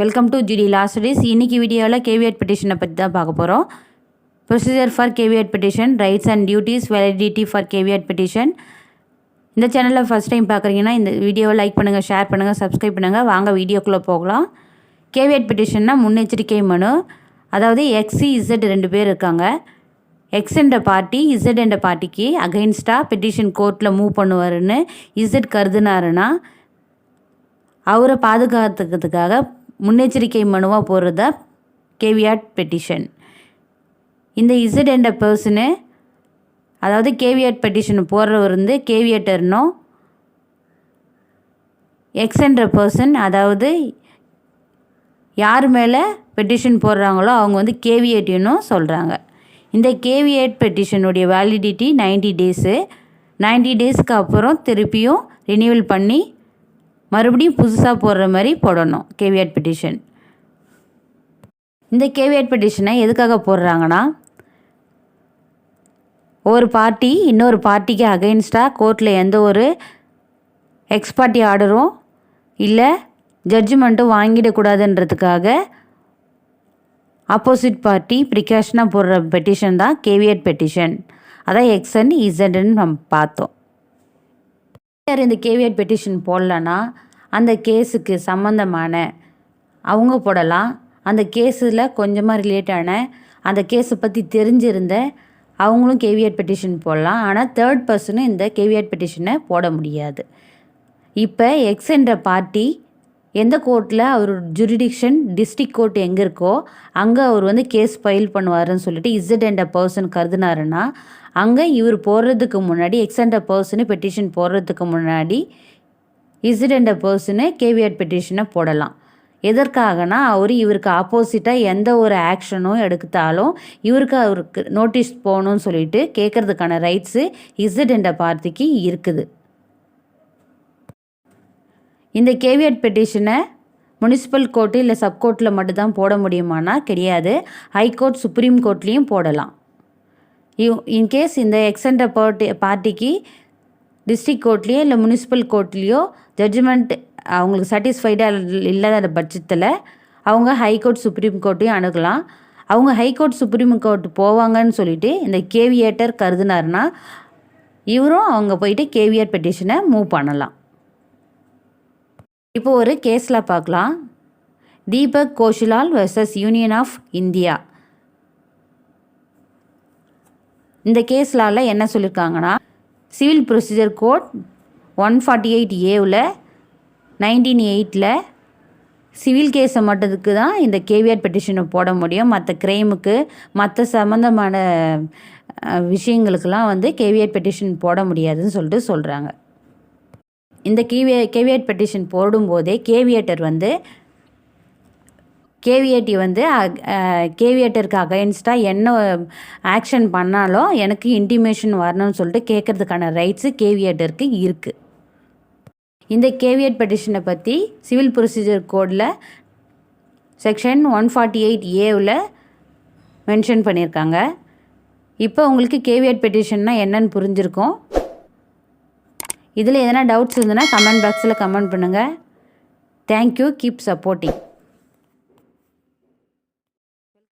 Welcome to GT law studies. இன்றைக்கி வீடியோவில் caveat பெட்டிஷனை பற்றி தான் பார்க்க போகிறோம். Procedure for caveat petition, rights and duties, validity for caveat petition. இந்த சேனலில் ஃபஸ்ட் டைம் பார்க்குறீங்கன்னா இந்த வீடியோவை லைக் பண்ணுங்கள், ஷேர் பண்ணுங்கள், சப்ஸ்கிரைப் பண்ணுங்கள். வாங்க வீடியோக்குள்ளே போகலாம். கேவியட் பெட்டிஷன்னா முன்னெச்சரிக்கை மனு. அதாவது எக்ஸு இசட் 2 பேர் இருக்காங்க. எக்ஸ் என்ற பார்ட்டி இசட் என்ற பார்ட்டிக்கு அகைன்ஸ்டாக பெட்டிஷன் கோர்ட்டில் மூவ் பண்ணுவாருன்னு இசட் கருதுனாருன்னா அவரை பாதுகாத்துக்கிறதுக்காக முன்னெச்சரிக்கை மனுவாக போடுறத கேவியட் பெட்டிஷன். இந்த இசட் என்ற பர்சனு, அதாவது கேவியட் பெட்டிஷன் போடுறவர் கேவியேட்டர்னும், எக்ஸ் என்ற பர்சன், அதாவது யார் மேலே பெட்டிஷன் போடுறாங்களோ அவங்க கேவியேட்டினும் சொல்கிறாங்க. இந்த கேவியட் பெட்டிஷனுடைய வேலிடிட்டி 90 டேஸு. 90 டேஸ்க்கு அப்புறம் திருப்பியும் ரினியூவல் பண்ணி மறுபடியும் புதுசாக போடுற மாதிரி போடணும் கேவியட் பெட்டிஷன். இந்த கேவியட் பெட்டிஷனை எதுக்காக போடுறாங்கன்னா, ஒரு பார்ட்டி இன்னொரு பார்ட்டிக்கு அகைன்ஸ்டாக கோர்ட்டில் எந்த ஒரு எக்ஸ் பார்ட்டி ஆர்டரும் இல்லை ஜட்ஜ்மெண்ட்டும் வாங்கிடக்கூடாதுன்றதுக்காக ஆப்போசிட் பார்ட்டி ப்ரிகாஷனாக போடுற பெட்டிஷன் தான் கேவியட் பெட்டிஷன். அதான் எக்ஸ் அண்ட் இசட்னு நம்ம பார்த்தோம். இந்த கேவியட் பெட்டிஷன் போடலன்னா அந்த கேஸுக்கு சம்மந்தமான அவங்க போடலாம். அந்த கேஸில் கொஞ்சமாக ரிலேட்டான அந்த கேஸை பற்றி தெரிஞ்சிருந்த அவங்களும் கேவியட் பெட்டிஷன் போடலாம். ஆனால் தேர்ட் பர்சனும் இந்த கேவியட் பெட்டிஷனை போட முடியாது. இப்போ எக்ஸ் என்ற பார்ட்டி எந்த கோர்ட்டில் அவர் ஜுரிடிக்ஷன் டிஸ்ட்ரிக்ட் கோர்ட் எங்கே இருக்கோ அங்கே அவர் கேஸ் ஃபைல் பண்ணுவாருன்னு சொல்லிட்டு இசட் என்ற பர்சன் கருதுனாருன்னா அங்கே இவர் போடுறதுக்கு முன்னாடி எக்ஸ் என்ற பர்சனு பெட்டிஷன் போடுறதுக்கு முன்னாடி இசட் என்ற பர்சனு கேவியட் பெட்டிஷனை போடலாம். எதற்காகனா இவருக்கு ஆப்போசிட்டாக எந்த ஒரு ஆக்ஷனும் எடுத்தாலும் அவருக்கு நோட்டீஸ் போகணும்னு சொல்லிட்டு கேட்குறதுக்கான ரைட்ஸு இசட் என்ற பார்ட்டிக்கு இருக்குது. இந்த கேவியட் பெட்டிஷனை முனிசிபல் கோர்ட்டு இல்லை சப்கோர்ட்டில் மட்டும்தான் போட முடியுமானா கிடையாது. ஹைகோர்ட், சுப்ரீம் கோர்ட்லேயும் போடலாம். இன்கேஸ் இந்த எக்ஸ் என்ற பார்ட்டிக்கு டிஸ்ட்ரிக்ட் கோர்ட்லேயோ இல்லை முனிசிபல் கோர்ட்லேயோ ஜட்ஜ்மெண்ட் அவங்களுக்கு சாட்டிஸ்ஃபைடாக இல்லாத பட்சத்தில் அவங்க ஹைகோர்ட், சுப்ரீம் கோர்ட்டையும் அணுகலாம். அவங்க ஹைகோர்ட், சுப்ரீம் கோர்ட் போவாங்கன்னு சொல்லிட்டு இந்த கேவியேட்டர் கருதுனாருன்னா இவரும் அவங்க போயிட்டு கேவியட் பெட்டிஷனை மூவ் பண்ணலாம். இப்போ ஒரு கேஸில் பார்க்கலாம். தீபக் கோஷிலால் வெர்சஸ் யூனியன் ஆஃப் இந்தியா. இந்த கேஸ்லால என்ன சொல்லியிருக்காங்கன்னா, civil procedure code 148A 1908 civil கேஸை மட்டுக்கு தான் இந்த கேவியட் பெட்டிஷனை போட முடியும். மற்ற கிரைமுக்கு மற்ற சம்மந்தமான விஷயங்களுக்கெல்லாம் கேவியட் பெட்டிஷன் போட முடியாதுன்னு சொல்லிட்டு சொல்கிறாங்க. இந்த கேவியட் பெட்டிஷன் போடும்போதே கேவியேட்டர் கேவியேட்டருக்கு அகைன்ஸ்டாக என்ன ஆக்ஷன் பண்ணாலும் எனக்கு இன்டிமேஷன் வரணும்னு சொல்லிட்டு கேட்குறதுக்கான ரைட்ஸு கேவியேட்டருக்கு இருக்குது. இந்த கேவியட் பெட்டிஷனை பற்றி சிவில் ப்ரொசீஜர் கோடில் செக்ஷன் 148A மென்ஷன் பண்ணியிருக்காங்க. இப்போ உங்களுக்கு கேவியட் பெட்டிஷன்னா என்னன்னு புரிஞ்சிருக்கும். இதில் எதனா டவுட்ஸ் இருந்ததுன்னா கமெண்ட் பாக்ஸில் கமெண்ட் பண்ணுங்கள். தேங்க்யூ. Keep supporting.